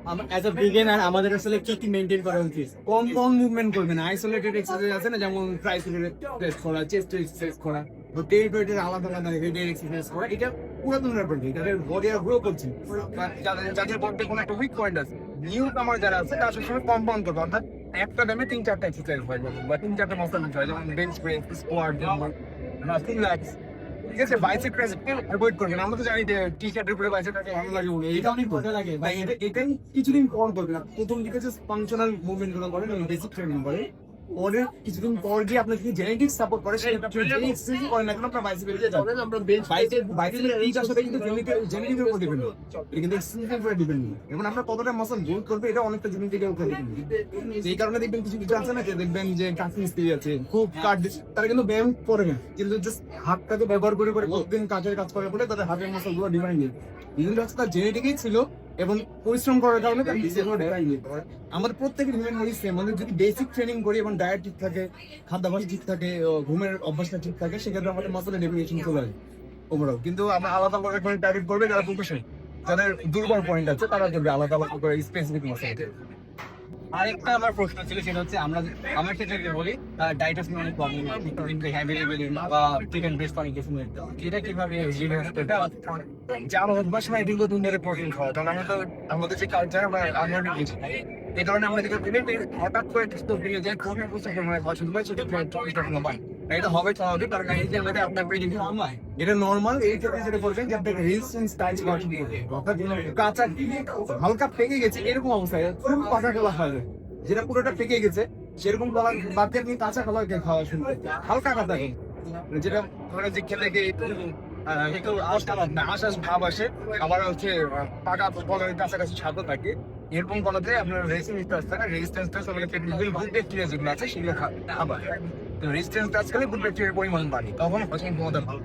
As a beginner আমাদের আসলে কি মেনটেন করা উচিত? কম মুভমেন্ট করবেন। আইসোলেটেড এক্সারসাইজ আছে না, যেমন ট্রাইসেপস টেস্ট করা, চেস্ট এক্সারসাইজ করা, তো টেরিটরির আলাদা আলাদা হেডের এক্সারসাইজ করা, এটা পুরাতনের ব্যাপার। যাদের বডি আর গ্রো করছে, যাদের বডিতে কোনো একটা উইক পয়েন্ট আছে, নিউ কামার যারা আছে তার সবসময় কম্পাউন্ড করবে, অর্থাৎ একটা দামে 3-4টা এক্সারসাইজ হয় বা 3-4টা মাসল হয়, যেমন বেঞ্চ প্রেস, স্কোয়াট, রিল্যাক্স। ঠিক আছে, বাইসেপ ট্রাইসেপকে অ্যাভয়েড করবেন। আমরা তো জানি যে টি শার্টের উপরে বাইসেপটাকে ভালো লাগে বলে, এটা অনেক ভালো লাগে ভাই। এটাই কিছুদিন পর করবেন। প্রথম দিকে যে ফাংশনাল মুভমেন্ট গুলো করেন, বেসিক ট্রেনিং করে, ওদের কিছুদিন পর যে আপনার যদি জেনেটিক্স সাপোর্ট করে, সেটা আপনি যে এক্সারসাইজ করেন না কেন, আপনার বাইসেপ বেড়ে যায়। আমরা বাইসেপের রিচ আসলে কিন্তু জেনেটিকের উপর ডিপেন্ড, এটা কিন্তু এক্সারসাইজের উপর ডিপেন্ড। এবং আপনার কতটা মাসল গেইন করবে, এটা অনেকটা জেনেটিকের উপর ডিপেন্ড। এই কারণে দেখবেন কিছু কিছু আছে না, যে দেখবেন যে কাটিং স্ত্রী আছে, খুব কাট, তারা কিন্তু ব্যায়াম করে না, কিন্তু জাস্ট হাতটাকে ব্যবহার করে করে প্রতিদিন কাজের কাজ করার ফলে তাদের হাতের মাসল গুলো ডিমান্ড নেই। কিন্তু তার জেনেটিকই ছিল এবং পরিশ্রম করার কারণে তার ডিসেগুলো ডেরাই নিয়ে পড়ে। আমাদের প্রত্যেকের হিউম্যান বডি সেম, আমাদের যদি বেসিক ট্রেনিং করি এবং ডায়েট ঠিক থাকে, খাদ্যাভ্যাস ঠিক থাকে, ঘুমের অভ্যাসটা ঠিক থাকে, সেক্ষেত্রে আমাদের মাসলের ডেফিনেশন চলে আসে ওভারঅল। কিন্তু আমরা আলাদা করে টার্গেট করবে যারা প্রফেশনাল, যাদের দুর্বল পয়েন্ট আছে, তারা করবে আলাদা আলাদা করে স্পেসিফিক মাসল। আরেকটা আমার প্রশ্ন ছিল, সেটা হচ্ছে আমার ক্ষেত্রে যদি বলি, ডায়েটের সময় অনেক প্রবলেম হয়, বা চিকেন ব্রেস্ট অনেক কিছু মিলতে, এটা কিভাবে যে আমার অভ্যাস নাই দীর্ঘদিন ধরে প্রোটিন খাওয়া, কারণ আমরা তো আমাদের যে কালচার আমরা এই কারণে আমরা হঠাৎ করে যায় খুবই পছন্দ হয়, সেটা পাই এটা হবে স্বাভাবিক, কারণ এই যে আমাদের আপনার এটা নর্মাল। এই ক্ষেত্রে যেটা করবেন যে আপনাকে রেজিস্ট্যান্স টাইচ কাঁচা হালকা পেকে গেছে এরকম অবস্থায় খুব পাকা কলা খাওয়া যায়, যেটা পুরোটা পেকে গেছে সেরকম কলা বাদ দিয়ে আপনি কাঁচা কলা খাওয়া শুরু করবেন, হালকা কাঁচা, যেটা ধরে যে খেলে গিয়ে একটু আশ্বাস ভাব আসে, আবার হচ্ছে পাকা ফলের কাছাকাছি স্বাদও থাকে, এরকম কলাতে আপনার রেজিস্ট্যান্স থাকে। রেজিস্ট্যান্সটা চলে গুড ব্যাকটেরিয়া যেগুলো আছে সেগুলো খাবার রেজিস্ট্যান্স কাজ করলে গুড ব্যাকটেরিয়ার পরিমাণ বাড়ে, তখন হজম ক্ষমতা ভালো।